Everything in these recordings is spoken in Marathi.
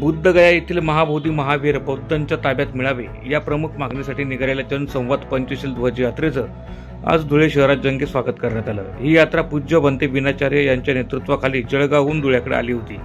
बुद्धगया येथील महाबोधी महावीर बौद्धांच्या ताब्यात मिळावे या प्रमुख मागणीसाठी निघालेल्या जनसंवाद पंचशील ध्वज यात्रेचं आज धुळे शहरात जंगी स्वागत करण्यात आलं। ही यात्रा पूज्य भंते विनाचार्य यांच्या नेतृत्वाखाली जळगावहून धुळ्याकडे आली होती।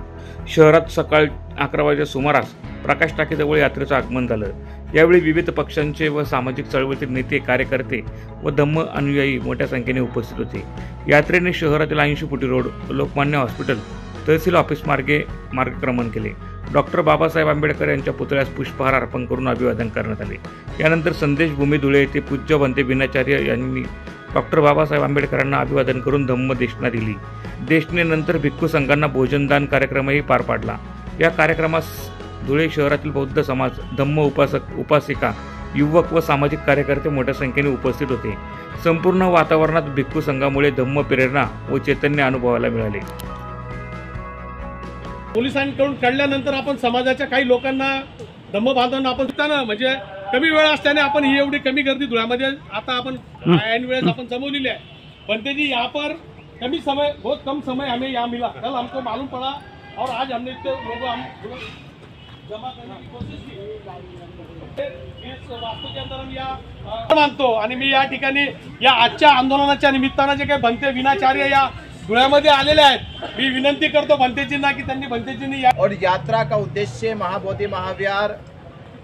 शहरात सकाळी 11 वाजेच्या सुमारास प्रकाश टाकीजवळ यात्रेचं आगमन झालं। यावेळी विविध पक्षांचे व सामाजिक चळवळीतील नेते, कार्यकर्ते व धम्म अनुयायी मोठ्या संख्येने उपस्थित होते। यात्रेने शहरातील 80 फुटी रोड, लोकमान्य हॉस्पिटल, तहसील ऑफिस मार्गक्रमण केले। डॉक्टर बाबासाहेब आंबेडकर यांच्या पुतळ्यास पुष्पहार अर्पण करून अभिवादन करण्यात आले। यानंतर संदेश भूमी धुळे येथे पूज्य भंते विनाचार्य यांनी डॉक्टर बाबासाहेब आंबेडकरांना अभिवादन करून धम्म देशना दिली। देशनेनंतर भिक्खू संघांना भोजनदान कार्यक्रमही पार पाडला। या कार्यक्रमास धुळे शहरातील बौद्ध समाज, धम्म उपासक, उपासिका, युवक व सामाजिक कार्यकर्ते मोठ्या संख्येने उपस्थित होते। संपूर्ण वातावरणात भिक्खू संघामुळे धम्म प्रेरणा व चैतन्य अनुभवायला मिळाले। पोलिसांकडून काढल्यानंतर आपण समाजाच्या काही लोकांना धम्म बांधून आपण म्हणजे कमी वेळ असल्याने आपण ही एवढी कमी गर्दी धुळ्यामध्ये आता आपण ऐन वेळेस आपण जमवलेली है। बनते जी यहाँ पर कमी समय, बहुत कम समय हमें यहाँ मिला। कल हमको मालूम पड़ा और आज हमने इतने लोगों हम जमा करने की कोशिश की। इस वास्तु के अंदर हम या मानतो आणि मी या ठिकाणी या आजच्या आंदोलनाच्या निमित्ताने जे काही भंते विनाचार्य या धुळ्यामध्ये आलेले आहेत, मी विनंती करतो भंतेजींना की त्यांनी भंतेजींनी और यात्रा का उद्देश्य महाबोधि महावीर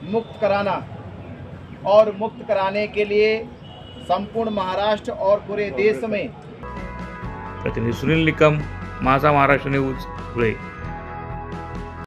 मुक्त कराना और मुक्त कराने के लिए संपूर्ण महाराष्ट्र और पूरे देश में। प्रतिनिधि सुनील निकम, माझा महाराष्ट्र न्यूज, धुळे।